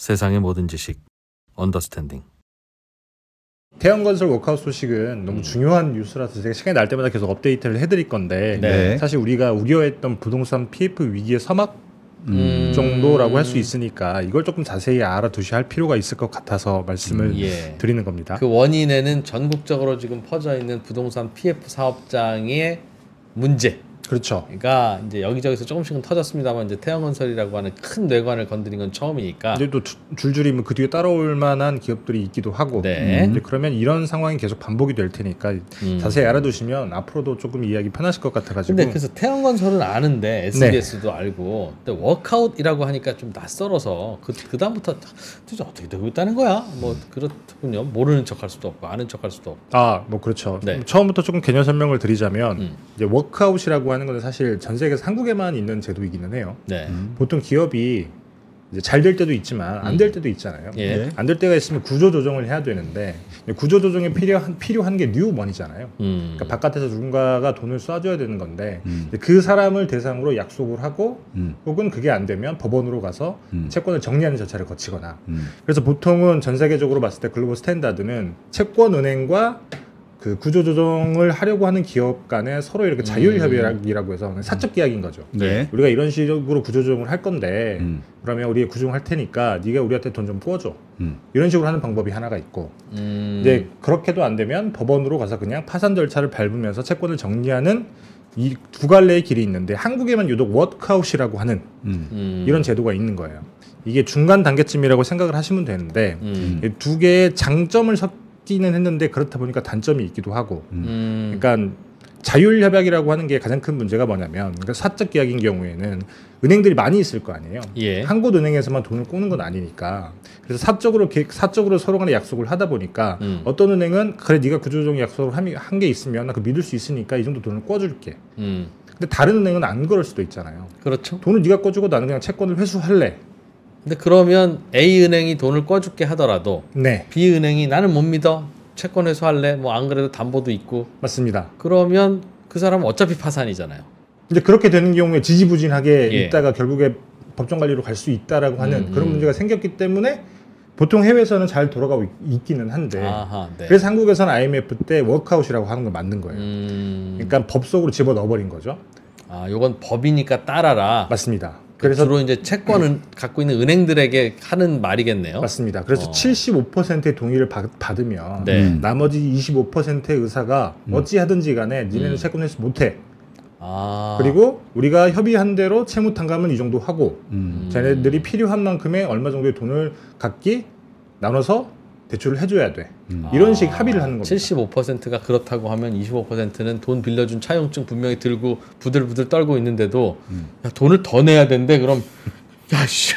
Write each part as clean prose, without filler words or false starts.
세상의 모든 지식 언더스탠딩. 태양건설 워크아웃 소식은 너무 중요한 뉴스라서 제가 시간이 날 때마다 계속 업데이트를 해드릴 건데 네. 사실 우리가 우려했던 부동산 PF 위기의 서막 정도라고 할 수 있으니까 이걸 조금 자세히 알아두셔야 할 필요가 있을 것 같아서 말씀을 드리는 겁니다. 그 원인에는 전국적으로 지금 퍼져 있는 부동산 PF 사업장의 문제. 그렇죠. 그러니까 이제 여기저기서 조금씩은 터졌습니다만 이제 태양건설이라고 하는 큰 뇌관을 건드린 건 처음이니까. 이제 또 줄줄이 뭐 그 뒤에 따라올 만한 기업들이 있기도 하고. 네. 이제 그러면 이런 상황이 계속 반복이 될 테니까 자세히 알아두시면 앞으로도 조금 이해하기 편하실 것 같아가지고. 근데 그래서 태양건설은 아는데 SBS도 알고, 근데 워크아웃이라고 하니까 좀 낯설어서 그 다음부터 도대체 어떻게 되고 있다는 거야? 뭐 그렇군요. 모르는 척할 수도 없고 아는 척할 수도 없고. 아, 뭐 그렇죠. 네. 처음부터 조금 개념 설명을 드리자면 이제 워크아웃이라고 하는 건 사실 전 세계에서 한국에만 있는 제도이기는 해요. 네. 보통 기업이 잘 될 때도 있지만 안 될 때도 있잖아요. 예. 안 될 때가 있으면 구조 조정을 해야 되는데 구조 조정에 필요한 게 뉴머니잖아요. 그러니까 바깥에서 누군가가 돈을 쏴줘야 되는 건데 그 사람을 대상으로 약속을 하고 혹은 그게 안 되면 법원으로 가서 채권을 정리하는 절차를 거치거나. 그래서 보통은 전 세계적으로 봤을 때 글로벌 스탠다드는 채권은행과 그 구조조정을 하려고 하는 기업 간에 서로 이렇게 자율협약이라고 해서 사적 계약인 거죠. 네. 우리가 이런 식으로 구조조정을 할 건데 그러면 우리가 구조조정을 할 테니까 네가 우리한테 돈 좀 꿔줘. 이런 식으로 하는 방법이 하나가 있고 이제 그렇게도 안 되면 법원으로 가서 그냥 파산 절차를 밟으면서 채권을 정리하는 이 두 갈래의 길이 있는데 한국에만 유독 워크아웃이라고 하는 이런 제도가 있는 거예요. 이게 중간 단계쯤이라고 생각을 하시면 되는데 두 개의 장점을 섞기는 했는데 그렇다 보니까 단점이 있기도 하고 그러니까 자율협약이라고 하는 게 가장 큰 문제가 뭐냐면 그러니까 사적 계약인 경우에는 은행들이 많이 있을 거 아니에요. 예. 한 곳 은행에서만 돈을 꼬는 건 아니니까 그래서 사적으로 서로 간에 약속을 하다 보니까 어떤 은행은 그래 네가 구조조정 약속을 한 게 있으면 나 그 믿을 수 있으니까 이 정도 돈을 꿔줄게. 근데 다른 은행은 안 그럴 수도 있잖아요. 그렇죠. 돈을 네가 꿔주고 나는 그냥 채권을 회수할래. 근데 그러면 A은행이 돈을 꿔줄게 하더라도 네. B은행이 나는 못 믿어. 채권 회수할래. 뭐 안 그래도 담보도 있고. 맞습니다. 그러면 그 사람은 어차피 파산이잖아요. 이제 그렇게 되는 경우에 지지부진하게 예. 있다가 결국에 법정 관리로 갈 수 있다라고 하는 그런 문제가 생겼기 때문에 보통 해외에서는 잘 돌아가고 있기는 한데 아하, 네. 그래서 한국에서는 IMF 때 워크아웃이라고 하는 걸 만든 거예요. 그러니까 법 속으로 집어넣어버린 거죠. 아, 요건 법이니까 따라라. 맞습니다. 그래서 주로 이제 채권을 갖고 있는 은행들에게 하는 말이겠네요. 맞습니다. 그래서 75%의 동의를 받으면 네. 나머지 25%의 의사가 어찌하든지 간에 니네는 채권 회수 못해. 아. 그리고 우리가 협의한 대로 채무 탕감은 이 정도 하고 쟤네들이 필요한 만큼의 얼마 정도의 돈을 각기 나눠서 대출을 해줘야 돼. 이런 식 합의를 하는 겁니다. 75%가 그렇다고 하면 25%는 돈 빌려준 차용증 분명히 들고 부들부들 떨고 있는데도 야, 돈을 더 내야 된대. 그럼 야씨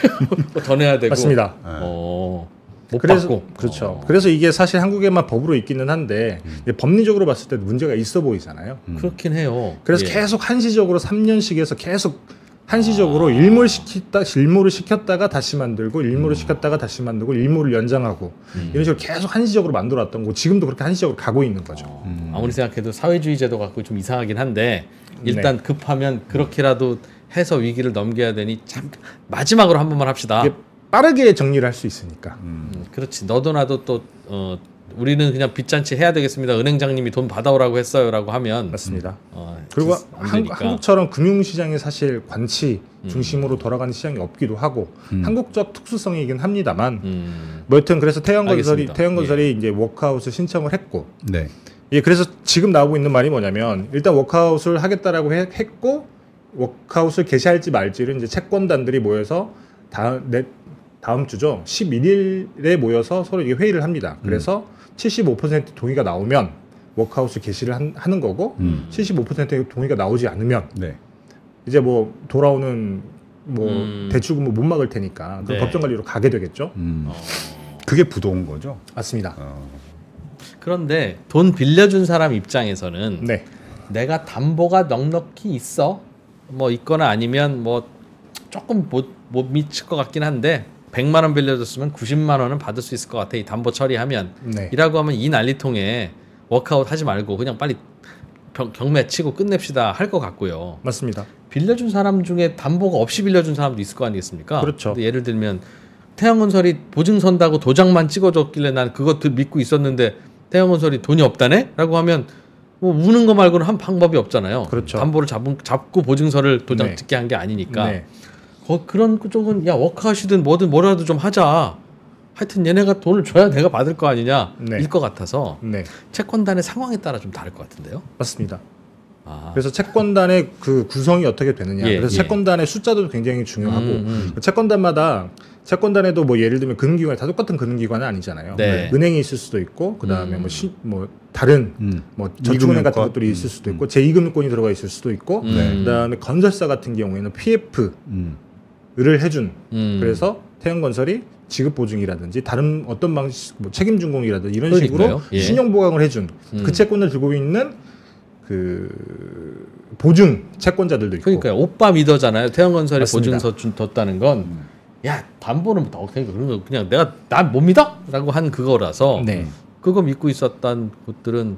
더 내야 되고. 맞습니다. 못 그래서 받고. 그렇죠. 그래서 이게 사실 한국에만 법으로 있기는 한데 법리적으로 봤을 때도 문제가 있어 보이잖아요. 그렇긴 해요. 그래서 예. 계속 한시적으로 3년씩 해서 계속 한시적으로 일몰을 시켰다가 다시 만들고 일몰을 시켰다가 다시 만들고 일몰을 연장하고 이런 식으로 계속 한시적으로 만들어왔던 거고 지금도 그렇게 한시적으로 가고 있는 거죠. 아무리 생각해도 사회주의 제도 갖고 좀 이상하긴 한데 일단 급하면 그렇게라도 해서 위기를 넘겨야 되니 참 마지막으로 한 번만 합시다. 이게 빠르게 정리를 할 수 있으니까. 그렇지. 너도 나도 또 우리는 그냥 빚잔치 해야 되겠습니다. 은행장님이 돈 받아오라고 했어요라고 하면 맞습니다. 그리고 한국처럼 금융시장이 사실 관치 중심으로 돌아가는 시장이 없기도 하고 한국적 특수성이긴 합니다만 뭐 여튼 그래서 태양건설이 예. 이제 워크아웃을 신청을 했고 네. 예, 그래서 지금 나오고 있는 말이 뭐냐면 일단 워크아웃을 하겠다라고 했고 워크아웃을 개시할지 말지를 이제 채권단들이 모여서 다음 주죠. 11일에 모여서 서로 이게 회의를 합니다. 그래서 75% 동의가 나오면 워크아웃을 개시를 하는 거고 75%의 동의가 나오지 않으면 네. 이제 뭐 돌아오는 뭐 대출금을 못 막을 테니까 그 네. 법정 관리로 가게 되겠죠. 그게 부도인 거죠? 맞습니다. 그런데 돈 빌려준 사람 입장에서는 네. 내가 담보가 넉넉히 있어. 뭐 있거나 아니면 뭐 조금 못 미칠 것 같긴 한데 100만 원 빌려줬으면 90만 원은 받을 수 있을 것 같아. 이 담보 처리하면. 네. 이라고 하면 이 난리통에 워크아웃 하지 말고 그냥 빨리 경매 치고 끝냅시다 할 것 같고요. 맞습니다. 빌려준 사람 중에 담보가 없이 빌려준 사람도 있을 거 아니겠습니까? 그렇죠. 근데 예를 들면 태양건설이 보증 선다고 도장만 찍어줬길래 난 그거 믿고 있었는데 태양건설이 돈이 없다네? 라고 하면 뭐 우는 거 말고는 한 방법이 없잖아요. 그렇죠. 담보를 잡고 보증서를 도장 네. 찍게 한 게 아니니까. 네. 그런 쪽은 야 워크아웃이든 뭐든 뭐라도 좀 하자. 하여튼 얘네가 돈을 줘야 내가 받을 거 아니냐 네. 일 것 같아서 네. 채권단의 상황에 따라 좀 다를 것 같은데요. 맞습니다. 아. 그래서 채권단의 그 구성이 어떻게 되느냐. 예, 그래서 예. 채권단의 숫자도 굉장히 중요하고 채권단마다 채권단에도 뭐 예를 들면 금융기관이 다 똑같은 금융기관은 아니잖아요. 네. 은행이 있을 수도 있고 그다음에 뭐 다른 뭐 저축은행 같은 이금융권. 것들이 있을 수도 있고 제2금융권이 들어가 있을 수도 있고 그다음에 건설사 같은 경우에는 PF를 해준 그래서 태양건설이 지급 보증이라든지 다른 어떤 방식 뭐 책임준공이라든지 이런 식으로 그러니까요. 예. 신용 보강을 해준 그 채권을 들고 있는 그 보증 채권자들도 있고. 그러니까요. 오빠 믿어잖아요. 태양건설이 맞습니다. 보증서 뒀다는 건 야 담보는 더 그런 거 그냥 내가 난 못 믿어라고 한 그거라서 네. 그거 믿고 있었던 곳들은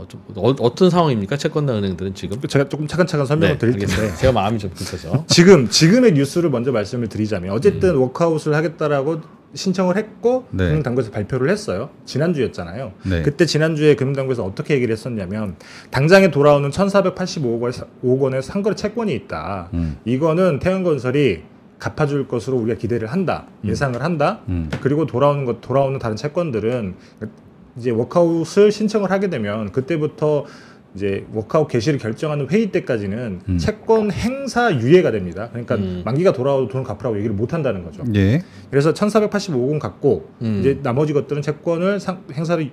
좀 어떤 상황입니까? 채권단 은행들은 지금? 제가 조금 차근차근 설명을 드릴 텐데 알겠습니다. 제가 마음이 좀 급해서 지금의 뉴스를 먼저 말씀을 드리자면 어쨌든 워크아웃을 하겠다라고 신청을 했고 네. 금융당국에서 발표를 했어요. 지난주였잖아요. 네. 그때 지난주에 금융당국에서 어떻게 얘기를 했었냐면 당장에 돌아오는 1,485억 원의 상거래 채권이 있다. 이거는 태양건설이 갚아줄 것으로 우리가 기대를 한다. 예상을 한다. 그리고 돌아오는 다른 채권들은 이제 워크아웃을 신청을 하게 되면 그때부터 이제 워크아웃 개시를 결정하는 회의 때까지는 채권 행사 유예가 됩니다. 그러니까 만기가 돌아와도 돈 갚으라고 얘기를 못 한다는 거죠. 예. 그래서 1,485억 원 갖고 이제 나머지 것들은 채권을 행사를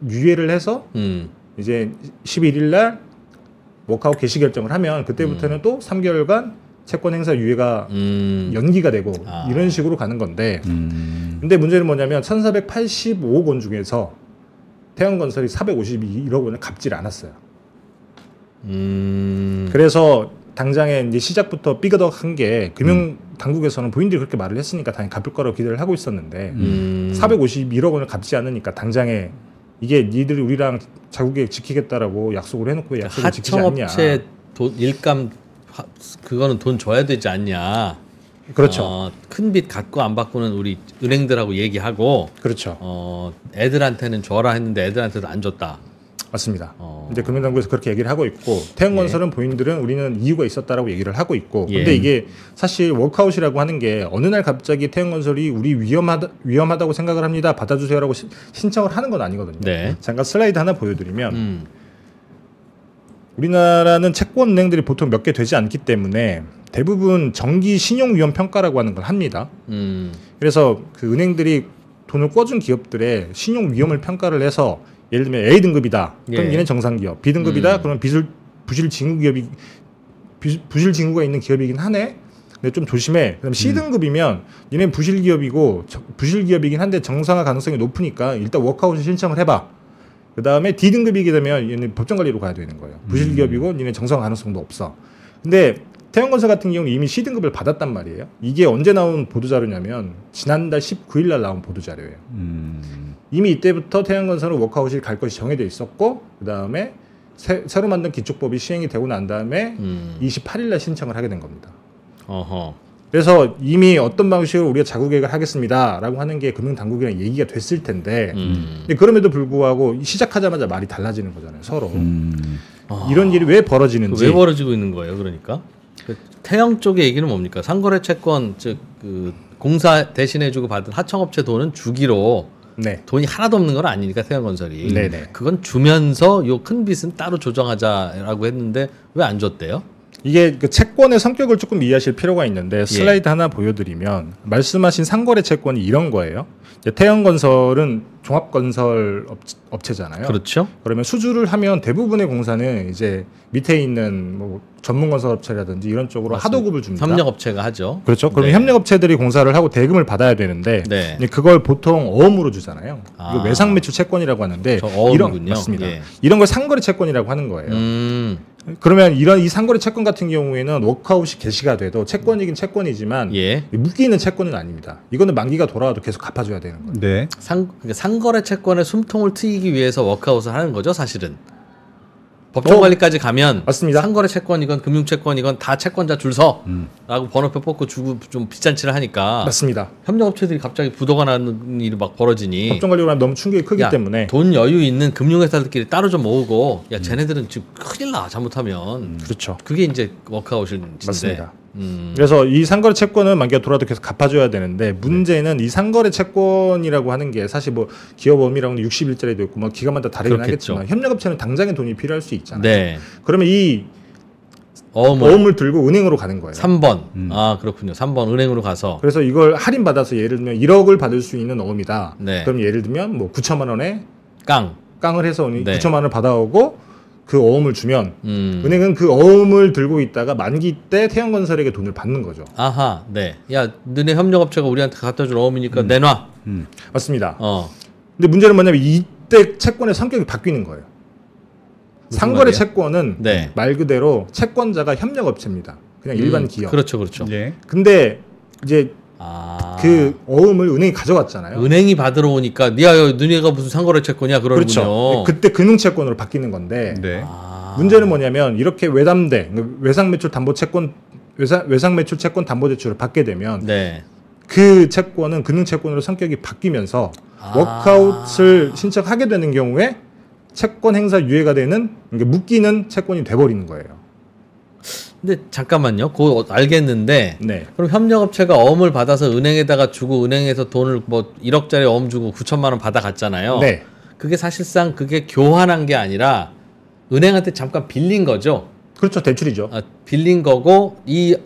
유예를 해서 이제 11일 날 워크아웃 개시 결정을 하면 그때부터는 또 3개월간 채권 행사 유예가 연기가 되고 이런 식으로 가는 건데 근데 문제는 뭐냐면 1,485억 원 중에서 태양건설이 451억 원을 갚질 않았어요. 그래서 당장에 이제 시작부터 삐그덕한 게 금융 당국에서는 본인들이 그렇게 말을 했으니까 당연히 갚을 거라고 기대를 하고 있었는데 451억 원을 갚지 않으니까 당장에 이게 니들이 우리랑 자국에 지키겠다라고 약속을 해놓고 약속을 지키지 않냐. 하청업체 일감 그거는 돈 줘야 되지 않냐. 그렇죠. 큰 빚 갖고 안 받고는 우리 은행들하고 얘기하고 그렇죠. 애들한테는 줘라 했는데 애들한테도 안 줬다. 맞습니다. 이제 금융당국에서 그렇게 얘기를 하고 있고 태양건설은 본인들은 우리는 이유가 있었다라고 얘기를 하고 있고 근데 이게 사실 워크아웃이라고 하는 게 어느 날 갑자기 태양건설이 우리 위험하다고 생각을 합니다. 받아주세요라고 신청을 하는 건 아니거든요. 네. 잠깐 슬라이드 하나 보여드리면 우리나라는 채권은행들이 보통 몇 개 되지 않기 때문에 대부분 정기 신용위험 평가라고 하는 걸 합니다. 그래서 그 은행들이 돈을 꿔준 기업들의 신용 위험을 평가를 해서 예를 들면 A 등급이다. 그럼 얘는 정상기업. B 등급이다. 그러면 부실 징후가 있는 기업이긴 하네. 근데 좀 조심해. 그다음 C 등급이면 얘는 부실 기업이긴 한데 정상화 가능성이 높으니까 일단 워크아웃을 신청을 해봐. 그 다음에 D 등급이게 되면 얘는 법정 관리로 가야 되는 거예요. 부실 기업이고 얘는 정상화 가능성도 없어. 근데 태양건설 같은 경우는 이미 C 등급을 받았단 말이에요. 이게 언제 나온 보도자료냐면 지난달 19일 날 나온 보도자료예요. 이미 이때부터 태양건설은 워크아웃이 갈 것이 정해져 있었고 그 다음에 새로 만든 기축법이 시행이 되고 난 다음에 28일 날 신청을 하게 된 겁니다. 어허. 그래서 이미 어떤 방식으로 우리가 자구 계획을 하겠습니다라고 하는 게 금융당국이랑 얘기가 됐을 텐데 근데 그럼에도 불구하고 시작하자마자 말이 달라지는 거잖아요. 서로. 이런 일이 왜 벌어지는지. 왜 벌어지고 있는 거예요? 그러니까 태양 쪽의 얘기는 뭡니까? 상거래 채권 즉 그 공사 대신해주고 받은 하청업체 돈은 주기로 네. 돈이 하나도 없는 건 아니니까 태양건설이 네네. 그건 주면서 요 큰 빚은 따로 조정하자라고 했는데 왜 안 줬대요? 이게 그 채권의 성격을 조금 이해하실 필요가 있는데 슬라이드 하나 보여드리면 말씀하신 상거래 채권이 이런 거예요. 태양건설은 종합건설 업체잖아요. 그렇죠. 그러면 수주를 하면 대부분의 공사는 이제 밑에 있는 뭐 전문건설업체라든지 이런 쪽으로 맞습니다. 하도급을 줍니다. 협력업체가 하죠. 그렇죠. 그러면 네. 협력업체들이 공사를 하고 대금을 받아야 되는데 네. 이제 그걸 보통 어음으로 주잖아요. 아. 이거 외상매출 채권이라고 하는데 저 어음이군요. 맞습니다. 예. 이런 걸 상거래 채권이라고 하는 거예요. 그러면 이 상거래 채권 같은 경우에는 워크아웃이 개시가 돼도 채권이긴 채권이지만 예. 묶이는 채권은 아닙니다. 이거는 만기가 돌아와도 계속 갚아줘야 되는 거예요. 네. 그러니까 상거래 채권의 숨통을 트이기 위해서 워크아웃을 하는 거죠, 사실은. 법정 관리까지 가면 맞습니다. 상거래 채권이건 금융채권이건 다 채권자 줄 서 라고 번호표 뽑고 주고 좀 비싼치를 하니까 맞습니다. 협력업체들이 갑자기 부도가 나는 일이 막 벌어지니 법정 관리로 하면 너무 충격이 크기 때문에 돈 여유 있는 금융회사들끼리 따로 좀 모으고 야 쟤네들은 지금 큰일 나 잘못하면 그렇죠. 그게 이제 워크아웃인데 맞습니다. 그래서 이 상거래 채권은 만기가 돌아도 계속 갚아줘야 되는데 문제는 이 상거래 채권이라고 하는 게 사실 뭐 기업어음이라고는 60일짜리도 있고 뭐 기간마다 다르긴 그렇겠죠. 하겠지만 협력업체는 당장에 돈이 필요할 수 있잖아요. 네. 그러면 이 어음을 어음을 들고 은행으로 가는 거예요. 3번. 아 그렇군요. 3번 은행으로 가서 그래서 이걸 할인받아서 예를 들면 1억을 받을 수 있는 어음이다. 네. 그럼 예를 들면 뭐 9천만 원에 깡을 해서 네. 9천만 원을 받아오고 그 어음을 주면 은행은 그 어음을 들고 있다가 만기 때 태형건설에게 돈을 받는 거죠. 아하, 네. 야, 너네 협력업체가 우리한테 갖다 줄 어음이니까 내놔. 맞습니다. 근데 문제는 뭐냐면 이때 채권의 성격이 바뀌는 거예요. 상거래 말이야? 채권은 네. 말 그대로 채권자가 협력업체입니다. 그냥 일반 기업. 그렇죠, 그렇죠. 예. 근데 이제 아, 그 어음을 은행이 가져갔잖아요. 은행이 받으러 오니까 야, 너네가 무슨 상거래 채권이야 그러는군요. 그렇죠. 그때 금융채권으로 바뀌는 건데 네. 아, 문제는 뭐냐면 이렇게 외담대 외상매출 담보 채권 외상매출 채권 담보대출을 받게 되면 네. 그 채권은 금융채권으로 성격이 바뀌면서 워크아웃을 신청하게 되는 경우에 채권 행사 유예가 되는 이게 묶이는 채권이 돼버리는 거예요. 근데 잠깐만요. 그거 알겠는데 네. 그럼 협력업체가 어음을 받아서 은행에다가 주고 은행에서 돈을 뭐 1억짜리 어음 주고 9천만 원 받아갔잖아요. 네. 그게 사실상 그게 교환한 게 아니라 은행한테 잠깐 빌린 거죠. 그렇죠. 대출이죠. 아, 빌린 거고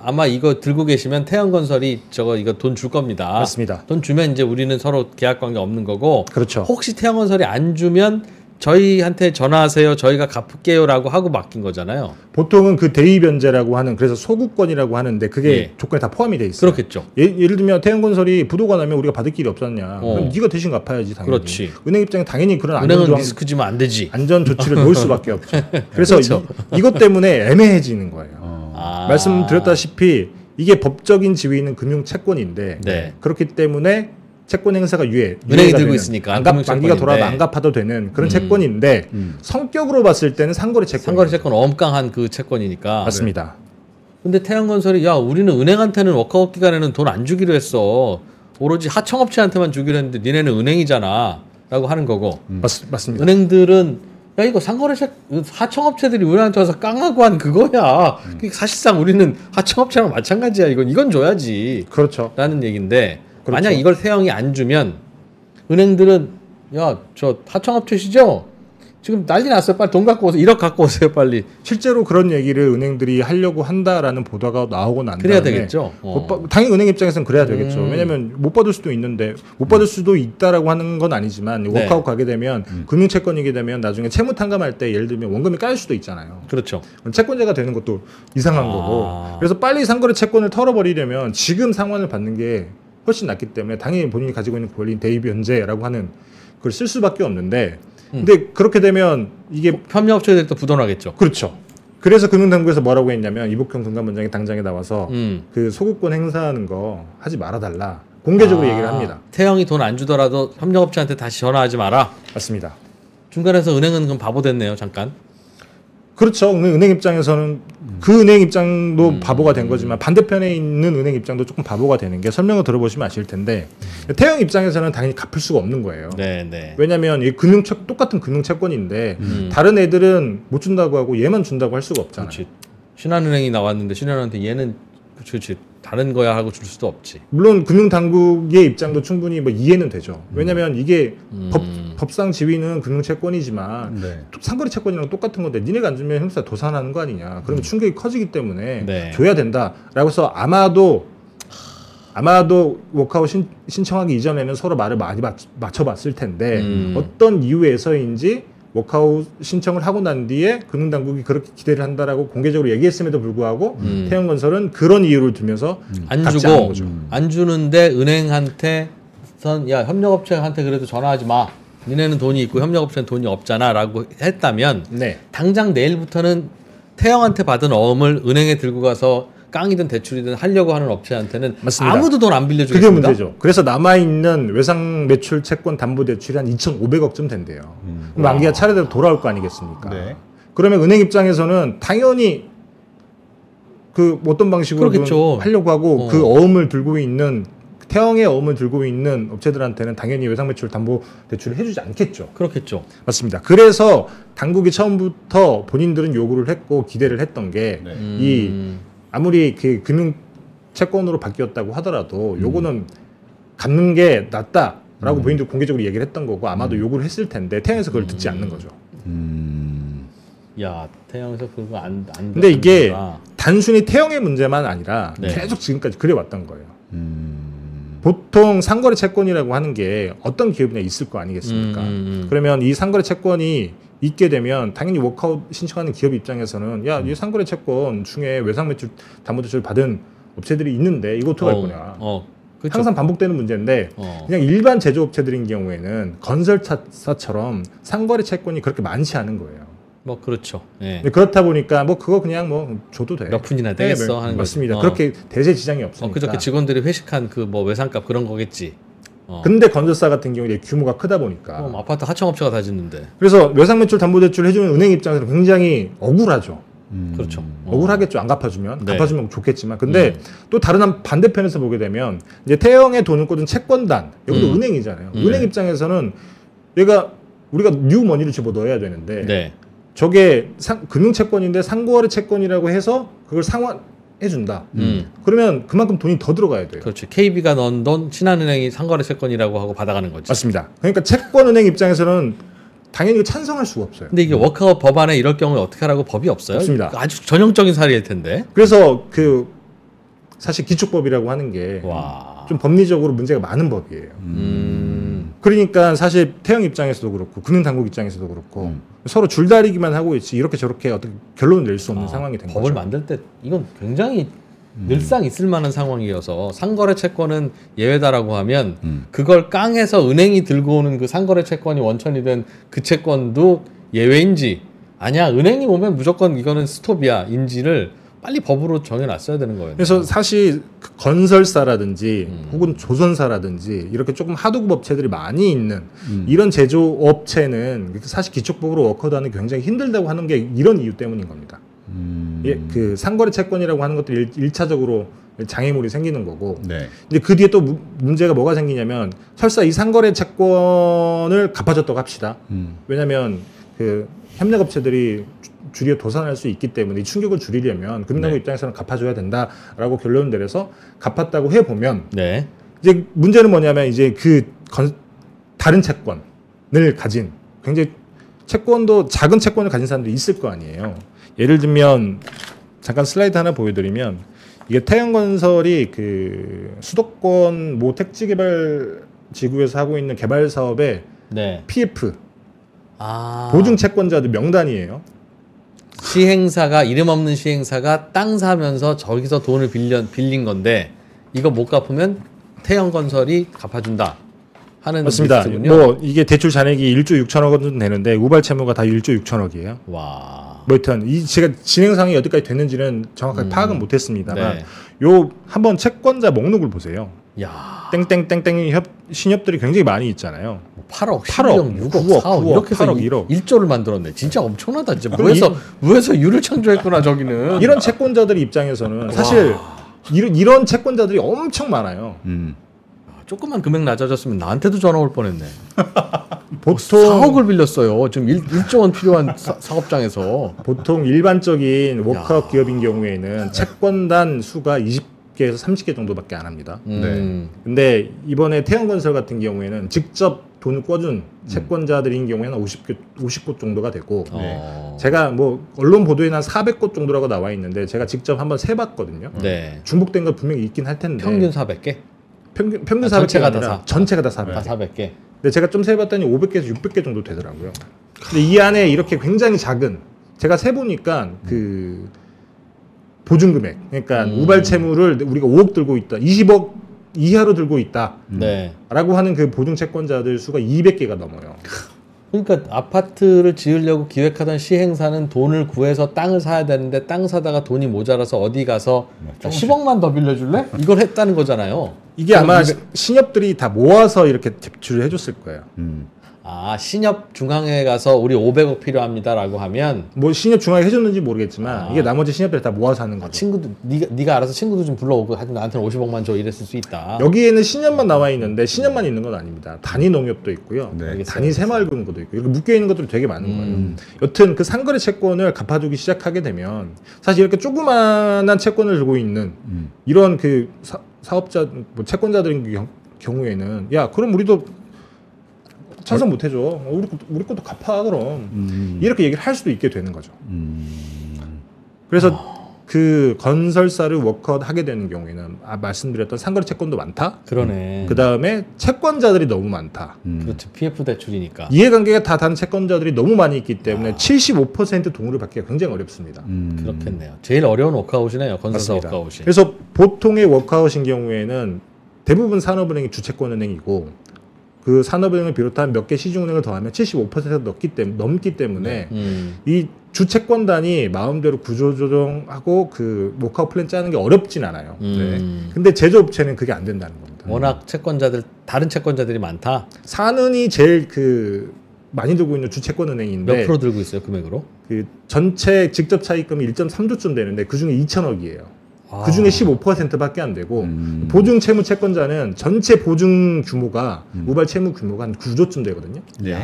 아마 이거 들고 계시면 태양건설이 이거 돈 줄 겁니다. 맞습니다. 돈 주면 이제 우리는 서로 계약 관계 없는 거고. 그렇죠. 혹시 태양건설이 안 주면 저희한테 전화하세요. 저희가 갚을게요라고 하고 맡긴 거잖아요. 보통은 그 대의변제라고 하는 그래서 소구권이라고 하는데 그게 예. 조건에 다 포함이 돼 있어요. 그렇겠죠. 예를 들면 태양건설이 부도가 나면 우리가 받을 길이 없었냐. 그럼 네가 대신 갚아야지 당연히. 그렇지. 은행 입장에 당연히 그런 은행은 리스크 지면 안 되지. 안전 조치를 놓을 수밖에 없죠. 그래서 그렇죠. 이것 때문에 애매해지는 거예요. 아. 말씀드렸다시피 이게 법적인 지위 있는 금융 채권인데 네. 그렇기 때문에 채권 행사가 은행이 유예가 들고 되는, 있으니까 만기가 돌아도 안 갚아도 되는 그런 채권인데 성격으로 봤을 때는 상거래 채권. 상거래 채권 엄깡한 그 채권이니까. 맞습니다. 근데 태양건설이 야 우리는 은행한테는 워크아웃 기간에는 돈 안 주기로 했어. 오로지 하청업체한테만 주기로 했는데 니네는 은행이잖아. 라고 하는 거고. 맞습니다. 은행들은 야 이거 상거래 하청업체들이 우리한테 와서 깡하고 한 그거야. 사실상 우리는 하청업체랑 마찬가지야. 이건 줘야지. 그렇죠. 라는 얘기인데 그렇죠. 만약 이걸 태형이 안 주면 은행들은 야 저 하청업체시죠? 지금 난리 났어요. 빨리 돈 갖고 오세요. 1억 갖고 오세요. 빨리. 실제로 그런 얘기를 은행들이 하려고 한다라는 보도가 나오고 난 그래야 다음에 되겠죠. 당연히 은행 입장에서는 그래야 되겠죠. 왜냐하면 못 받을 수도 있는데 못 받을 수도 있다라고 하는 건 아니지만 네. 워크아웃 가게 되면 금융채권이게 되면 나중에 채무 탕감할 때 예를 들면 원금이 깔릴 수도 있잖아요. 그렇죠. 그럼 채권자가 되는 것도 이상한 거고. 그래서 빨리 상거래 채권을 털어버리려면 지금 상환을 받는 게 훨씬 낫기 때문에 당연히 본인이 가지고 있는 권리인 대의변제라고 하는 그걸 쓸 수밖에 없는데 근데 그렇게 되면 이게 협력업체들이 또 부도나겠죠. 그렇죠. 그래서 금융당국에서 뭐라고 했냐면 이복형 금감원장이 당장에 나와서 그 소구권 행사하는 거 하지 말아달라 공개적으로 얘기를 합니다. 태형이 돈 안 주더라도 협력업체한테 다시 전화하지 마라. 맞습니다. 중간에서 은행은 그럼 바보 됐네요. 잠깐. 그렇죠. 은행 입장에서는 그 은행 입장도 바보가 된 거지만 반대편에 있는 은행 입장도 조금 바보가 되는 게 설명을 들어보시면 아실 텐데 태형 입장에서는 당연히 갚을 수가 없는 거예요. 네. 왜냐하면 이 똑같은 금융채권인데 다른 애들은 못 준다고 하고 얘만 준다고 할 수가 없잖아요. 그렇지. 신한은행이 나왔는데 신한한테 얘는 그렇지 다른 거야 하고 줄 수도 없지. 물론 금융당국의 입장도 충분히 뭐 이해는 되죠. 왜냐하면 이게 법상 지위는 금융채권이지만 네. 상거래 채권이랑 똑같은 건데 니네가 안 주면 형사 도산하는 거 아니냐. 그러면 충격이 커지기 때문에 네. 줘야 된다라고 해서 아마도 워크아웃 신청하기 이전에는 서로 말을 많이 맞춰봤을 텐데 어떤 이유에서인지 워크아웃 신청을 하고 난 뒤에 금융당국이 그렇게 기대를 한다라고 공개적으로 얘기했음에도 불구하고 태형건설은 그런 이유를 들면서 안 갚지 않은 주고 거죠. 안 주는데 은행한테 야 협력업체한테 그래도 전화하지 마. 니네는 돈이 있고 협력업체는 돈이 없잖아라고 했다면 네. 당장 내일부터는 태형한테 받은 어음을 은행에 들고 가서 깡이든 대출이든 하려고 하는 업체한테는 맞습니다. 아무도 돈 안 빌려주겠습니다. 그게 문제죠. 그래서 남아있는 외상 매출 채권 담보 대출이 한 2,500억쯤 된대요. 그럼 만기가 차례대로 돌아올 거 아니겠습니까? 네. 그러면 은행 입장에서는 당연히 그 어떤 방식으로 하려고 하고 그 어음을 들고 있는 태형의 어음을 들고 있는 업체들한테는 당연히 외상매출 담보대출을 해주지 않겠죠. 그렇겠죠. 맞습니다. 그래서 당국이 처음부터 본인들은 요구를 했고 기대를 했던 게 이 아무리 그 금융 채권으로 바뀌었다고 하더라도 요거는 갚는 게 낫다라고 본인들 공개적으로 얘기를 했던 거고 아마도 요구를 했을 텐데 태형에서 그걸 듣지 않는 거죠. 야, 태형에서 그거 안 근데 이게 단순히 태형의 문제만 아니라 계속 지금까지 그래왔던 거예요. 보통 상거래 채권이라고 하는 게 어떤 기업이나 있을 거 아니겠습니까? 그러면 이 상거래 채권이 있게 되면 당연히 워크아웃 신청하는 기업 입장에서는 야, 이 상거래 채권 중에 외상매출 담보대출 받은 업체들이 있는데 이거 어떡할 거냐. 그쵸. 항상 반복되는 문제인데 그냥 일반 제조업체들인 경우에는 건설사처럼 상거래 채권이 그렇게 많지 않은 거예요. 뭐 그렇죠. 예. 그렇다 보니까 뭐 그거 그냥 뭐 줘도 돼. 몇 푼이나 되겠어 하는 맞습니다. 그렇게 대세 지장이 없으니까. 그저께 직원들이 회식한 그 뭐 외상값 그런 거겠지. 근데 건설사 같은 경우에 규모가 크다 보니까 아파트 하청업체가 다 짓는데. 그래서 외상매출 담보대출 해주는 은행 입장에서는 굉장히 억울하죠. 그렇죠. 억울하겠죠. 안 갚아주면. 갚아주면 좋겠지만. 근데 또 다른 반대편에서 보게 되면 이제 태형의 돈을 꽂은 채권단 여기도 은행이잖아요. 은행 입장에서는 얘가 우리가 뉴머니를 집어넣어야 되는데 저게 금융채권인데 상거래 채권이라고 해서 그걸 상환해준다. 그러면 그만큼 돈이 더 들어가야 돼요. 그렇죠. KB가 넣은 돈 신한은행이 상거래 채권이라고 하고 받아가는 거지. 맞습니다. 그러니까 채권은행 입장에서는 당연히 찬성할 수가 없어요. 근데 이게 워크아웃 법안에 이럴 경우에 어떻게 하라고 법이 없어요? 없습니다. 아주 전형적인 사례일 텐데. 그래서 그 사실 기축법이라고 하는 게 좀 법리적으로 문제가 많은 법이에요. 그러니까 사실 태형 입장에서도 그렇고 금융당국 입장에서도 그렇고 서로 줄다리기만 하고 있지 이렇게 저렇게 어떻게 결론을 낼 수 없는 상황이 된 법을 거죠. 만들 때 이건 굉장히 늘상 있을 만한 상황이어서 상거래 채권은 예외다라고 하면 그걸 깡해서 은행이 들고 오는 그 상거래 채권이 원천이 된 그 채권도 예외인지 아니야 은행이 오면 무조건 이거는 스톱이야 인지를 빨리 법으로 정해놨어야 되는 거예요. 그래서 사실 건설사라든지 혹은 조선사라든지 이렇게 조금 하도급 업체들이 많이 있는 이런 제조업체는 사실 기축법으로 워크아웃하는 게 굉장히 힘들다고 하는 게 이런 이유 때문인 겁니다. 예, 그 상거래 채권이라고 하는 것들이 1차적으로 장애물이 생기는 거고 이제 그 뒤에 또 문제가 뭐가 생기냐면 설사 이 상거래 채권을 갚아줬다고 합시다. 왜냐하면 그 협력업체들이 주리에 도산할 수 있기 때문에 이 충격을 줄이려면 금융당국 입장에서는 갚아줘야 된다라고 결론을 내려서 갚았다고 해보면 이제 문제는 뭐냐면 이제 다른 채권을 가진 굉장히 채권도 작은 채권을 가진 사람들이 있을 거 아니에요. 예를 들면 잠깐 슬라이드 하나 보여드리면 이게 태형건설이 그 수도권 모 택지개발 지구에서 하고 있는 개발 사업의 PF 보증 채권자들 명단이에요. 시행사가 이름 없는 시행사가 땅 사면서 저기서 돈을 빌린 건데 이거 못 갚으면 태형건설이 갚아준다 하는 맞습니다. 리스트군요. 뭐 이게 대출 잔액이 1조 6천억 원 되는데 우발 채무가 다 1조 6천억이에요. 와. 뭐 일단 제가 진행상이 어디까지 됐는지는 정확하게 파악은 못했습니다만 요 한번 채권자 목록을 보세요. 야. 땡땡땡땡 신협들이 굉장히 많이 있잖아요. 8억, 11억, 6억, 9억, 4억 이렇게 해서 8억, 1억. 1조를 만들었네. 진짜 엄청나다. 진짜 무에서 유를 창조했구나 저기는. 이런 채권자들 입장에서는 사실 이런 채권자들이 엄청 많아요. 조금만 금액 낮아졌으면 나한테도 전화 올 뻔했네. 보통 4억을 빌렸어요. 지금 1조 원 필요한 사업장에서. 보통 일반적인 워크아웃 기업인 경우에는 채권단 수가 20개에서 30개 정도밖에 안 합니다. 근데 이번에 태형건설 같은 경우에는 직접 돈을 꿔준 채권자들인 경우에는 50곳 정도가 되고 제가 뭐 언론 보도에는 한 400곳 정도라고 나와 있는데 제가 직접 한번 세봤거든요. 중복된 거 분명히 있긴 할 텐데 평균 400개? 평균 400개가 아니라 전체가 다 400개. 다 400개. 근데 제가 좀 세봤더니 500개에서 600개 정도 되더라고요. 근데 이 안에 이렇게 굉장히 작은 제가 세보니까 그 보증금액 그러니까 우발 채무를 우리가 5억 들고 있다, 20억 이하로 들고 있다 라고 하는 그 보증 채권자들 수가 200개가 넘어요. 그러니까 아파트를 지으려고 기획하던 시행사는 돈을 구해서 땅을 사야 되는데 땅 사다가 돈이 모자라서 어디 가서 10억만 더 빌려줄래? 이걸 했다는 거잖아요. 이게 아마 신협들이 다 모아서 이렇게 대출을 해줬을 거예요. 신협 중앙에 가서 우리 500억 필요합니다라고 하면 뭐 신협 중앙에 해줬는지 모르겠지만 이게 나머지 신협들 다 모아서 하는 거죠. 친구도 네가 알아서 친구도 좀 불러오고 하여튼 나한테는 50억만 줘 이랬을 수 있다. 여기에는 신협만 나와 있는데 신협만 있는 건 아닙니다. 단위 농협도 있고요. 네. 단위 새마을금고도 있고 이렇게 묶여 있는 것들이 되게 많은 거예요. 여튼 그 상거래 채권을 갚아주기 시작하게 되면 사실 이렇게 조그마한 채권을 들고 있는 이런 그 사업자 뭐 채권자들인 경우에는 야 그럼 우리도 찬성 못 해줘. 우리 것도 갚아 그럼. 이렇게 얘기를 할 수도 있게 되는 거죠. 그래서 그 건설사를 워크아웃 하게 되는 경우에는 말씀드렸던 상거래 채권도 많다. 그러네. 그 다음에 채권자들이 너무 많다. 그렇죠. PF 대출이니까. 이해관계가 다 다른 채권자들이 너무 많이 있기 때문에 75% 동의를 받기가 굉장히 어렵습니다. 그렇겠네요. 제일 어려운 워크아웃이네요. 건설사 맞습니다. 워크아웃이. 그래서 보통의 워크아웃인 경우에는 대부분 산업은행이 주채권은행이고 그 산업은행을 비롯한 몇 개 시중은행을 더하면 75% 넘기 때문에 이 주채권단이 마음대로 구조조정하고 그 워크아웃 플랜 짜는 게 어렵진 않아요. 네. 근데 제조업체는 그게 안 된다는 겁니다. 워낙 다른 채권자들이 많다. 산은이 제일 그 많이 들고 있는 주채권은행인데 몇 프로 들고 있어요 금액으로? 그 전체 직접 차입금이 1.3조쯤 되는데 그 중에 2천억이에요. 그 중에 15%밖에 안 되고 보증 채무 채권자는 전체 보증 규모가 우발 채무 규모가 한 9조쯤 되거든요. 네.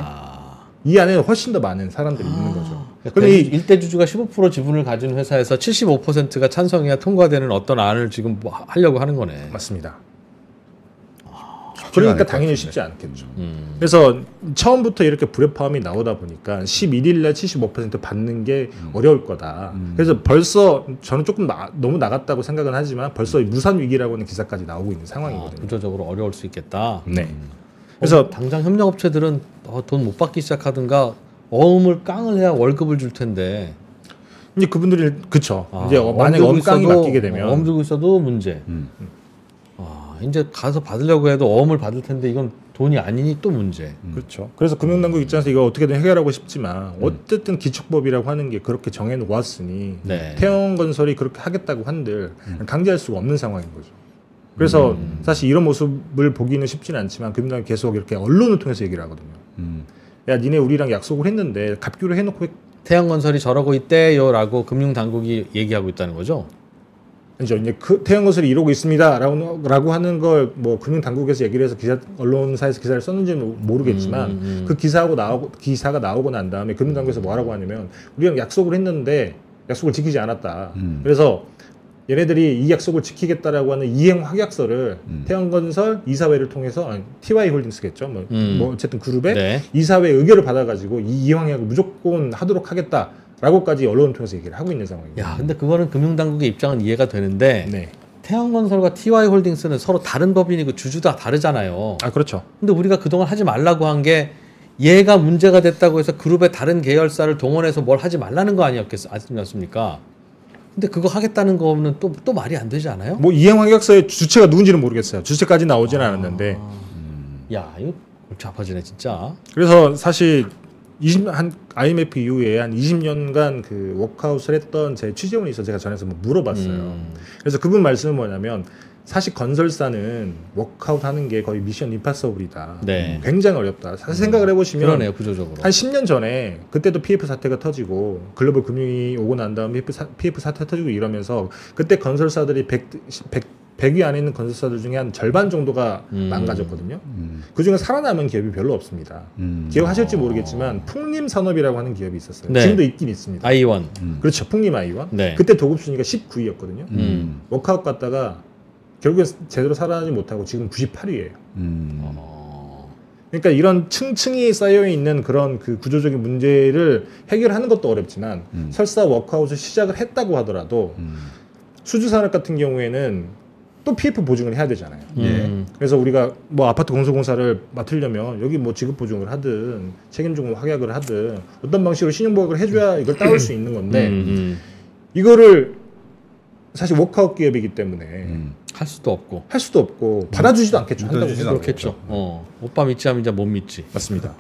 이 안에 훨씬 더 많은 사람들이 있는 거죠. 그럼 일대주주가 15% 지분을 가진 회사에서 75%가 찬성해야 통과되는 어떤 안을 지금 뭐 하려고 하는 거네. 맞습니다. 그러니까 당연히 쉽지 않겠죠. 그래서 처음부터 이렇게 불협화음이 나오다 보니까 11일 날 75% 받는 게 어려울 거다. 그래서 벌써 저는 조금 너무 나갔다고 생각은 하지만 벌써 무산 위기라고 하는 기사까지 나오고 있는 상황이거든요. 구조적으로 어려울 수 있겠다. 네. 그래서 당장 협력업체들은 돈 못 받기 시작하든가 어음을 깡을 해야 월급을 줄 텐데. 이제 그분들이 그쵸. 이제 만약에 어음깡이 맡기게 되면 어음 들고 있어도 문제. 이제 가서 받으려고 해도 어음을 받을 텐데 이건 돈이 아니니 또 문제. 그렇죠. 그래서 금융당국 입장에서 이거 어떻게든 해결하고 싶지만 어쨌든 기축법이라고 하는 게 그렇게 정해놓았으니 네. 태영건설이 그렇게 하겠다고 한들 강제할 수가 없는 상황인 거죠. 그래서 사실 이런 모습을 보기는 쉽지는 않지만 금융당국이 계속 이렇게 언론을 통해서 얘기를 하거든요. 야 니네 우리랑 약속을 했는데 갚기로 해놓고 태영건설이 저러고 있대요라고 금융당국이 얘기하고 있다는 거죠. 이제 그 태영건설이 이러고 있습니다라고 하는 걸 뭐 금융당국에서 얘기를 해서 언론사에서 기사를 썼는지는 모르겠지만 그 기사가 나오고 난 다음에 금융당국에서 뭐라고 하냐면 우리랑 약속을 했는데 약속을 지키지 않았다. 그래서 얘네들이 이 약속을 지키겠다라고 하는 이행 확약서를 태영건설 이사회를 통해서 TY홀딩스겠죠. 뭐 어쨌든 그룹의 네. 이사회 의결을 받아가지고 이 이행 확약을 무조건 하도록 하겠다. 라고까지 언론을 통해서 얘기를 하고 있는 상황입니다. 야, 근데 그거는 금융당국의 입장은 이해가 되는데 네. 태영건설과 TY홀딩스는 서로 다른 법인이고 주주도 다 다르잖아요. 그렇죠. 근데 우리가 그동안 하지 말라고 한 게 얘가 문제가 됐다고 해서 그룹의 다른 계열사를 동원해서 뭘 하지 말라는 거 아니었습니까? 근데 그거 하겠다는 거는 또 말이 안 되지 않아요? 뭐 이행 확약서의 주체가 누군지는 모르겠어요. 주체까지 나오지는 않았는데. 야, 이거 골치 아파지네 진짜. 그래서 사실 한 IMF 이후에 한 20년간 그 워크아웃을 했던 제 취재원이 있어서 제가 전에서 뭐 물어봤어요. 그래서 그분 말씀은 뭐냐면 사실 건설사는 워크아웃 하는 게 거의 미션 임파서블이다. 네. 굉장히 어렵다. 사실 생각을 해보시면 그러네요, 구조적으로. 한 10년 전에 그때도 PF 사태가 터지고 글로벌 금융이 오고 난 다음에 PF 사태가 터지고 이러면서 그때 건설사들이 100위 안에 있는 건설사들 중에 한 절반 정도가 망가졌거든요. 그중에 살아남은 기업이 별로 없습니다. 기억하실지 모르겠지만 풍림산업이라고 하는 기업이 있었어요. 네. 지금도 있긴 있습니다. 아이원. 그렇죠. 풍림아이원. 네. 그때 도급순위가 19위였거든요. 워크아웃 갔다가 결국엔 제대로 살아나지 못하고 지금 98위예요. 그러니까 이런 층층이 쌓여 있는 그런 그 구조적인 문제를 해결하는 것도 어렵지만 설사 워크아웃을 시작을 했다고 하더라도 수주산업 같은 경우에는 또 PF 보증을 해야 되잖아요. 그래서 우리가 뭐 아파트 공소공사를 맡으려면 여기 뭐 지급 보증을 하든 책임증후 확약을 하든 어떤 방식으로 신용보각을 해줘야 이걸 따올 수 있는 건데 이거를 사실 워크아웃 기업이기 때문에 할 수도 없고 받아주지도 않겠죠. 한다고 믿어주지도 그렇겠죠. 오빠 믿지 하면 이제 못 믿지. 맞습니다.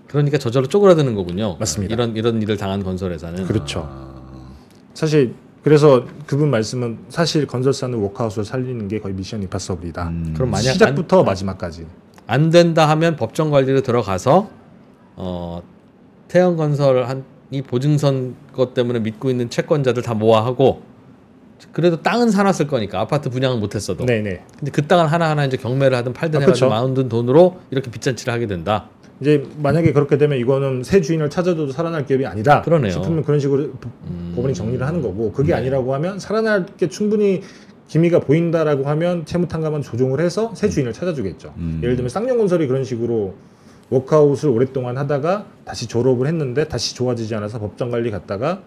그러니까 저절로 쪼그라드는 거군요. 맞습니다. 이런 일을 당한 건설회사는. 그렇죠. 사실 그래서 그분 말씀은 사실 건설사는 워크아웃을 살리는 게 거의 미션 임파서블이다. 그럼 만약 시작부터 마지막까지. 안 된다 하면 법정 관리로 들어가서 태양건설 이 보증선 것 때문에 믿고 있는 채권자들 다 모아하고 그래도 땅은 사놨을 거니까 아파트 분양은 못했어도. 네네. 근데 그 땅을 하나하나 이제 경매를 하든 팔든 해가지고 마운든 돈으로 이렇게 빚잔치를 하게 된다. 이제 만약에 그렇게 되면 이거는 새 주인을 찾아줘도 살아날 기업이 아니다. 그러네요. 싶으면 그런 식으로 법원이 정리를 하는 거고 그게 아니라고 하면 살아날 게 충분히 기미가 보인다라고 하면 채무탕감은 조정을 해서 새 주인을 찾아주겠죠. 예를 들면 쌍용건설이 그런 식으로 워크아웃을 오랫동안 하다가 다시 졸업을 했는데 다시 좋아지지 않아서 법정관리 갔다가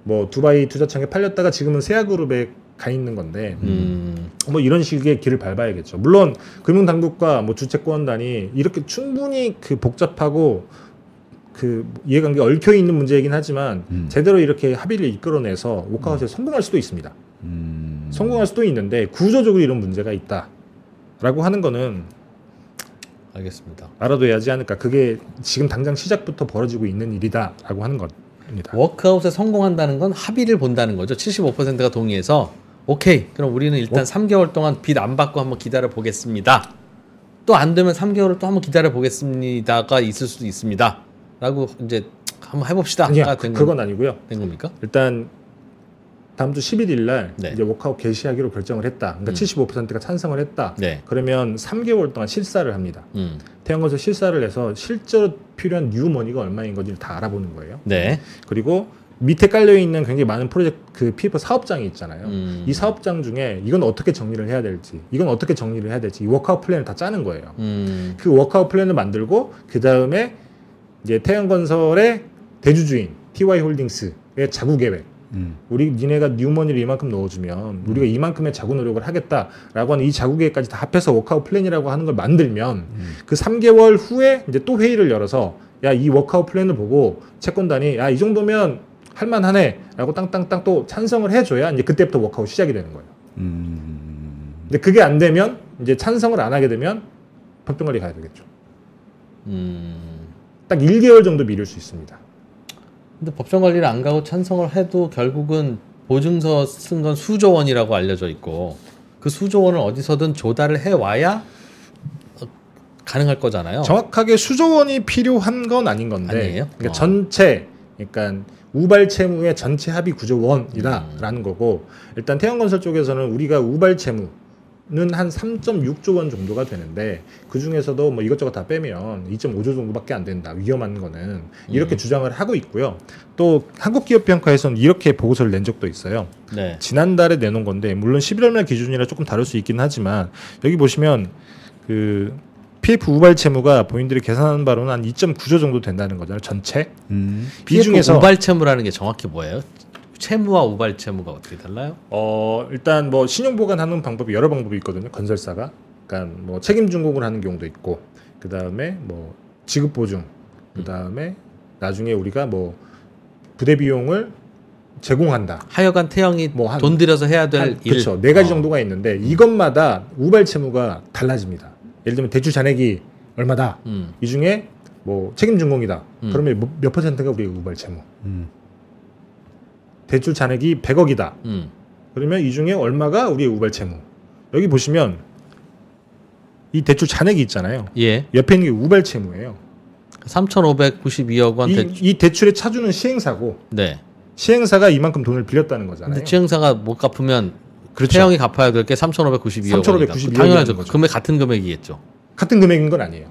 뭐 두바이 투자청에 팔렸다가 지금은 세아그룹에 가 있는 건데 뭐 이런 식의 길을 밟아야겠죠. 물론 금융당국과 뭐 주채권단이 이렇게 충분히 그 복잡하고 그 이해관계 얽혀 있는 문제이긴 하지만 제대로 이렇게 합의를 이끌어내서 워크아웃에 성공할 수도 있습니다. 성공할 수도 있는데 구조적으로 이런 문제가 있다라고 하는 거는 알겠습니다. 알아둬야 하지 않을까. 그게 지금 당장 시작부터 벌어지고 있는 일이다라고 하는 겁니다. 워크아웃에 성공한다는 건 합의를 본다는 거죠. 75%가 동의해서 오케이. 그럼 우리는 일단 3개월 동안 빚 안 받고 한번 기다려 보겠습니다. 또 안 되면 3개월을 또 한번 기다려 보겠습니다가 있을 수도 있습니다. 라고 이제 한번 해봅시다. 아니야, 그건 아니고요. 된 겁니까? 일단 다음 주 11일 날 네. 이제 워크아웃 개시하기로 결정을 했다. 그러니까 75%가 찬성을 했다. 네. 그러면 3개월 동안 실사를 합니다. 태양건설 실사를 해서 실제로 필요한 뉴머니가 얼마인 건지를 다 알아보는 거예요. 네. 그리고 밑에 깔려 있는 굉장히 많은 프로젝트 그 PF 사업장이 있잖아요. 이 사업장 중에 이건 어떻게 정리를 해야 될지, 이건 어떻게 정리를 해야 될지 이 워크아웃 플랜을 다 짜는 거예요. 그 워크아웃 플랜을 만들고 그 다음에 이제 태양건설의 대주주인 TY홀딩스의 자구 계획. 우리 니네가 뉴머니를 이만큼 넣어주면 우리가 이만큼의 자구 노력을 하겠다라고 하는 이 자구 계획까지 다 합해서 워크아웃 플랜이라고 하는 걸 만들면 그 3개월 후에 이제 또 회의를 열어서 야, 이 워크아웃 플랜을 보고 채권단이 야, 이 정도면 할만하네라고 땅땅땅 또 찬성을 해줘야 이제 그때부터 워크아웃 시작이 되는 거예요. 근데 그게 안 되면 이제 찬성을 안 하게 되면 법정관리 가야 되겠죠. 딱 1개월 정도 미룰 수 있습니다. 근데 법정 관리를 안 가고 찬성을 해도 결국은 보증서 쓴 건 수조 원이라고 알려져 있고 그 수조 원을 어디서든 조달을 해 와야 가능할 거잖아요. 정확하게 수조 원이 필요한 건 아닌 건데 아니에요? 그러니까 전체 그러니까 우발 채무의 전체 합의 구조 원이다라는 거고 일단 태양건설 쪽에서는 우리가 우발 채무 는 한 3.6조 원 정도가 되는데 그 중에서도 뭐 이것저것 다 빼면 2.5조 정도밖에 안 된다. 위험한 거는 이렇게 주장을 하고 있고요. 또 한국기업평가에서는 이렇게 보고서를 낸 적도 있어요. 네. 지난달에 내놓은 건데 물론 11월 말 기준이라 조금 다를 수 있긴 하지만 여기 보시면 그 PF 우발 채무가 본인들이 계산한 바로는 한 2.9조 정도 된다는 거잖아요. 전체. 이 중에서 우발 채무라는 게 정확히 뭐예요? 채무와 우발 채무가 어떻게 달라요? 일단 뭐 신용 보관하는 방법이 여러 방법이 있거든요. 건설사가. 그러니까 뭐 책임 준공을 하는 경우도 있고, 그 다음에 뭐 지급 보증, 그 다음에 나중에 우리가 뭐 부대 비용을 제공한다. 하여간 태형이 뭐 돈 들여서 해야 될 일. 그렇죠. 4가지 정도가 있는데 이것마다 우발 채무가 달라집니다. 예를 들면 대출 잔액이 얼마다. 이 중에 뭐 책임 준공이다. 그러면 몇 퍼센트가 우리의 우발 채무. 대출 잔액이 100억이다. 그러면 이 중에 얼마가 우리의 우발 채무. 여기 보시면 이 대출 잔액이 있잖아요. 예. 옆에 있는 게 우발 채무예요. 3,592억 원 이 대출의 차주는 시행사고 네. 시행사가 이만큼 돈을 빌렸다는 거잖아요. 근데 시행사가 못 갚으면 그렇죠. 태형이 갚아야 될 게 3,592억 3,592억 당연하죠. 금액 같은 금액이겠죠. 같은 금액인 건 아니에요.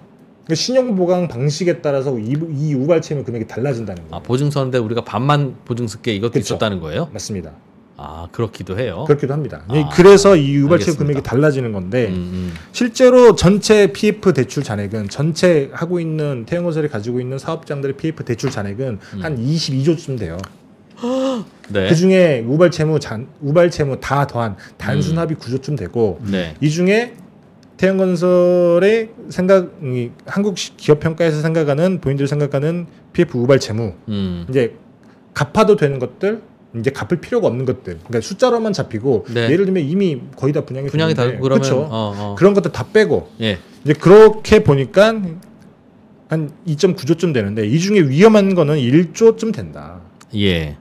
그러니까 신용 보강 방식에 따라서 이 우발 채무 금액이 달라진다는 거예요. 아, 보증서인데 우리가 반만 보증 쓸게 이것도 그렇죠. 있었다는 거예요? 맞습니다. 아, 그렇기도 해요. 그렇기도 합니다. 그래서 이 우발 채무 알겠습니다. 금액이 달라지는 건데 실제로 전체 PF 대출 잔액은 전체 하고 있는 태양건설이 가지고 있는 사업장들의 PF 대출 잔액은 한 22조쯤 돼요. 네. 그 중에 우발 채무 다 더한 단순 합의 9조쯤 되고 네. 이 중에 태양건설의 생각이 한국 기업 평가에서 생각하는 본인들이 생각하는 PF 우발 채무 이제 갚아도 되는 것들 이제 갚을 필요가 없는 것들 그러니까 숫자로만 잡히고 네. 예를 들면 이미 거의 다 분양이 다 됐는데, 그러면 그렇죠. 그런 것들 다 빼고 예. 이제 그렇게 보니까 한 2.9조쯤 되는데 이 중에 위험한 거는 1조쯤 된다. 예.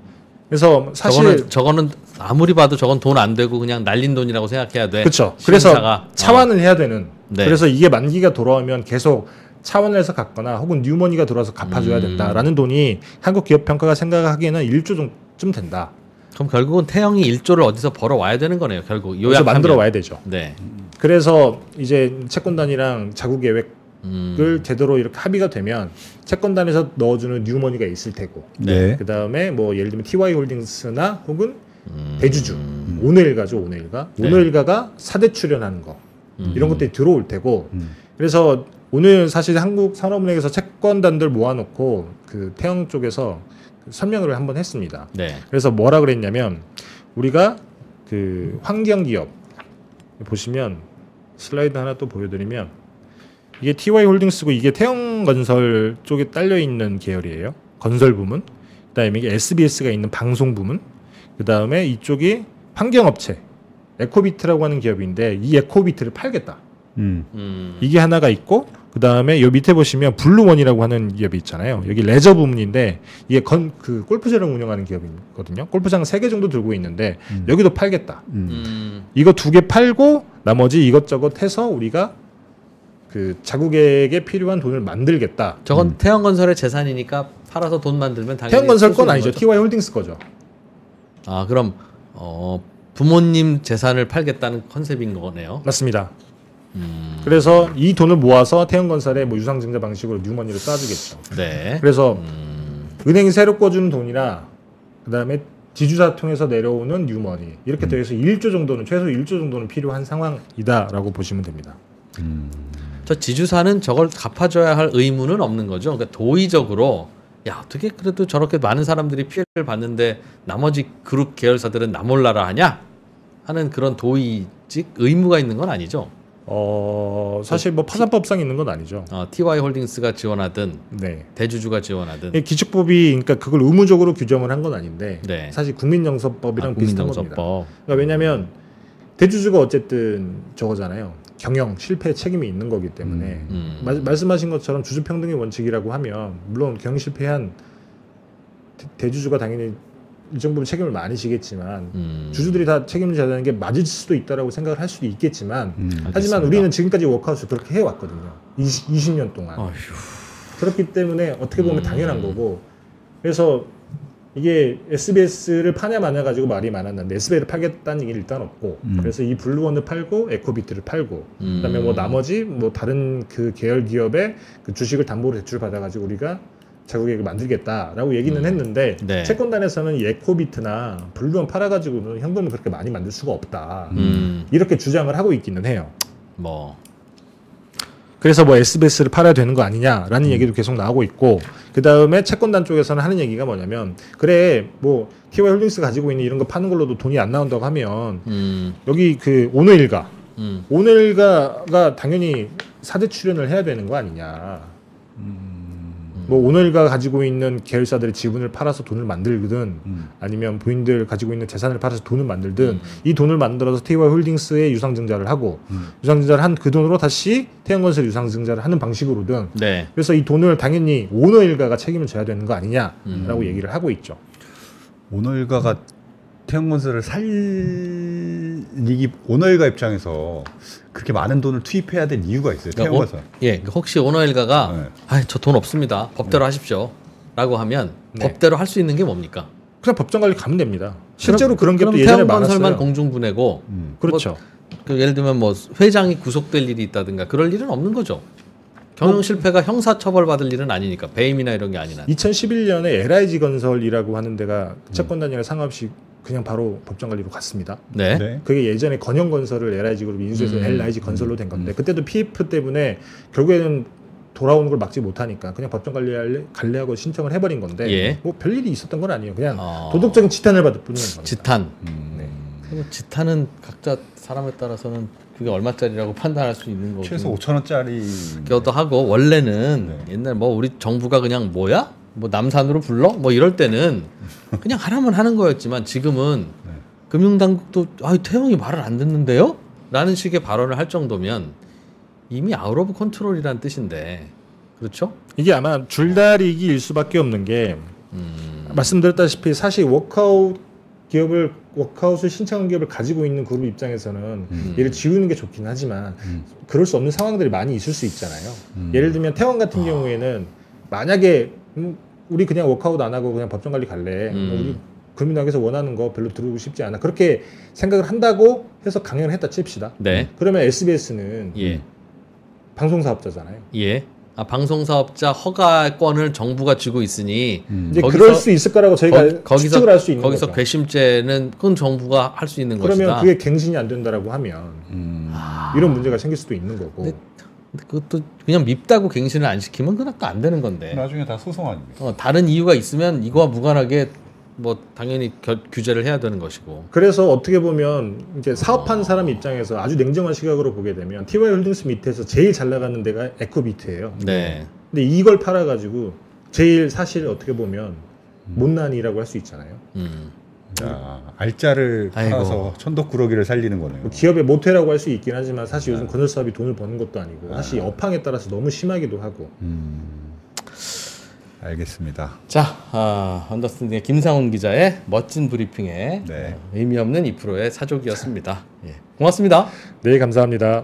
그래서 사실 저거는 아무리 봐도 저건 돈 안 되고 그냥 날린 돈이라고 생각해야 돼. 그렇죠. 시행사가. 그래서 차환을 해야 되는. 네. 그래서 이게 만기가 돌아오면 계속 차환을 해서 갚거나 혹은 뉴머니가 들어와서 갚아줘야 된다라는 돈이 한국 기업 평가가 생각하기에는 1조 정도쯤 된다. 그럼 결국은 태영이 1조를 어디서 벌어 와야 되는 거네요. 결국 그래서 요약하면. 만들어 와야 되죠. 네. 그래서 이제 채권단이랑 자구 계획을 제대로 이렇게 합의가 되면 채권단에서 넣어주는 뉴머니가 있을 테고, 네. 그 다음에 뭐 예를 들면 TY 홀딩스나 혹은 대주주 오너일가죠. 오너일가. 네. 오너일가가 사대 출연하는 거 이런 것들이 들어올 테고. 그래서 오늘 사실 한국산업은행에서 채권단들 모아놓고 그 태영 쪽에서 설명을 한번 했습니다. 네. 그래서 뭐라 그랬냐면 우리가 그 환경기업 보시면 슬라이드 하나 또 보여드리면 이게 TY 홀딩스고 이게 태영건설 쪽에 딸려 있는 계열이에요. 건설 부문. 그다음에 이게 SBS가 있는 방송 부문. 그다음에 이쪽이 환경업체 에코비트라고 하는 기업인데 이 에코비트를 팔겠다. 이게 하나가 있고 그다음에 요 밑에 보시면 블루원이라고 하는 기업이 있잖아요. 여기 레저 부문인데 이게 그 골프장을 운영하는 기업이거든요. 골프장 3개 정도 들고 있는데 여기도 팔겠다. 이거 2개 팔고 나머지 이것저것 해서 우리가 그 자국에게 필요한 돈을 만들겠다. 저건 태영건설의 재산이니까 팔아서 돈 만들면 당연히 태영건설 건 아니죠. TY 홀딩스 거죠. 아 그럼 부모님 재산을 팔겠다는 컨셉인 거네요. 맞습니다. 그래서 이 돈을 모아서 태영건설에 뭐 유상증자 방식으로 뉴머니를 쏴주겠죠. 네. 그래서 은행이 새로 꿔주는 돈이나 그다음에 지주사 통해서 내려오는 뉴머니 이렇게 더해서 1조 정도는 최소 1조 정도는 필요한 상황이다라고 보시면 됩니다. 저 지주사는 저걸 갚아줘야 할 의무는 없는 거죠. 그러니까 도의적으로 야 어떻게 그래도 저렇게 많은 사람들이 피해를 봤는데 나머지 그룹 계열사들은 나 몰라라 하냐 하는 그런 도의직 의무가 있는 건 아니죠. 사실 뭐 파산법상 있는 건 아니죠. TY 홀딩스가 지원하든 네. 대주주가 지원하든 기축법이 그러니까 그걸 의무적으로 규정을 한 건 아닌데 네. 사실 국민정서법이랑 비슷한 국민정서법. 겁니다. 그러니까 왜냐하면 대주주가 어쨌든 저거잖아요. 경영 실패 책임이 있는 거기 때문에 말씀하신 것처럼 주주평등의 원칙이라고 하면 물론 경영 실패한 대주주가 당연히 일정 부분 책임을 많이 지겠지만 주주들이 다 책임을 져야 되는 게 맞을 수도 있다라고 생각을 할 수도 있겠지만 하지만 우리는 지금까지 워크아웃을 그렇게 해왔거든요. 20년 동안. 어휴. 그렇기 때문에 어떻게 보면 당연한 거고 그래서 이게 SBS를 파냐 마냐 가지고 말이 많았는데 SBS를 팔겠다는 얘기는 일단 없고 그래서 이 블루원을 팔고 에코비트를 팔고 그다음에 뭐 나머지 뭐 다른 그 계열 기업의 그 주식을 담보로 대출 받아가지고 우리가 자국에게 만들겠다라고 얘기는 했는데 네. 채권단에서는 이 에코비트나 블루원 팔아가지고는 현금을 그렇게 많이 만들 수가 없다 이렇게 주장을 하고 있기는 해요. 그래서 뭐 SBS를 팔아야 되는 거 아니냐라는 얘기도 계속 나오고 있고 그 다음에 채권단 쪽에서는 하는 얘기가 뭐냐면 그래 뭐 TY 홀딩스 가지고 있는 이런 거 파는 걸로도 돈이 안 나온다고 하면 여기 그 오너일가가 당연히 사대 출연을 해야 되는 거 아니냐. 뭐 오너일가가 가지고 있는 계열사들의 지분을 팔아서 돈을 만들든 아니면 부인들 가지고 있는 재산을 팔아서 돈을 만들든 이 돈을 만들어서 TY 홀딩스에 유상증자를 하고 유상증자를 한 그 돈으로 다시 태영건설 유상증자를 하는 방식으로든 네. 그래서 이 돈을 당연히 오너일가가 책임을 져야 되는 거 아니냐라고 얘기를 하고 있죠. 오너일가가 태영건설을 살리기 오너일가 입장에서 그렇게 많은 돈을 투입해야 될 이유가 있어요. 태영건설. 혹시 오너일가가 저 돈 없습니다. 법대로 하십시오.라고 하면 법대로 할 수 있는 게 뭡니까? 그냥 법정 관리 가면 됩니다. 실제로 그런 게 또 예전에 많았어요. 태영건설만 공중분해고 그렇죠. 뭐, 예를 들면 뭐 회장이 구속될 일이 있다든가 그럴 일은 없는 거죠. 경영 실패가 형사처벌 받을 일은 아니니까 배임이나 이런 게 아니라. 2011년에 LIG 건설이라고 하는 데가 채권단이랑 상관없이 그냥 바로 법정 관리로 갔습니다. 네. 네. 그게 예전에 건영건설을 LIG 그룹이 인수해서 LIG 건설로 된 건데 그때도 PF 때문에 결국에는 돌아오는 걸 막지 못하니까 그냥 법정 관리하고 신청을 해버린 건데 뭐 별일이 있었던 건 아니에요. 그냥 도덕적인 지탄을 받을 뿐인 겁니다. 지탄. 그리고 지탄은 각자 사람에 따라서는 그게 얼마짜리라고 판단할 수 있는 거고. 최소 5,000원짜리. 그것도 하고 원래는 옛날 뭐 우리 정부가 그냥 뭐야? 뭐 남산으로 불러? 뭐 이럴 때는 그냥 하라면 하는 거였지만 지금은 금융당국도 태영이 말을 안 듣는데요? 라는 식의 발언을 할 정도면 이미 아웃 오브 컨트롤이라는 뜻인데 그렇죠? 이게 아마 줄다리기일 수밖에 없는 게 말씀드렸다시피 사실 워크아웃 기업을 워크아웃을 신청한 기업을 가지고 있는 그룹 입장에서는 얘를 지우는 게 좋긴 하지만 그럴 수 없는 상황들이 많이 있을 수 있잖아요. 예를 들면 태원 같은 경우에는 만약에 우리 그냥 워크아웃 안 하고 그냥 법정 관리 갈래. 우리 금융당에서 원하는 거 별로 들어오고 싶지 않아. 그렇게 생각을 한다고 해서 강연을 했다 칩시다. 네. 그러면 SBS는 예. 방송사업자잖아요. 예. 아, 방송사업자 허가권을 정부가 쥐고 있으니 이제 그럴 수 있을 거라고 저희가 추측을 할 수 있는 거기서 거죠. 괘씸죄는 그건 정부가 할 수 있는 것이다. 그러면 그게 갱신이 안 된다라고 하면 이런 문제가 생길 수도 있는 거고. 근데 그것도 그냥 밉다고 갱신을 안 시키면 그건 또 안 되는 건데. 나중에 다 소송 아닙니까? 다른 이유가 있으면 이거와 무관하게 뭐 당연히 규제를 해야 되는 것이고. 그래서 어떻게 보면 이제 사업하는 사람 입장에서 아주 냉정한 시각으로 보게 되면 TY홀딩스 밑에서 제일 잘 나가는 데가 에코비트예요. 네. 근데 이걸 팔아가지고 제일 사실 어떻게 보면 못난이라고 할 수 있잖아요. 자, 알짜를 팔아서 천덕꾸러기를 살리는 거네요. 뭐 기업의 모태라고 할 수 있긴 하지만 사실 요즘 건설 사업이 돈을 버는 것도 아니고 사실 업황에 따라서 너무 심하기도 하고. 알겠습니다. 자, 언더스탠딩의 김상훈 기자의 멋진 브리핑에 네. 의미 없는 2%의 사족이었습니다. 예. 고맙습니다. 네, 감사합니다.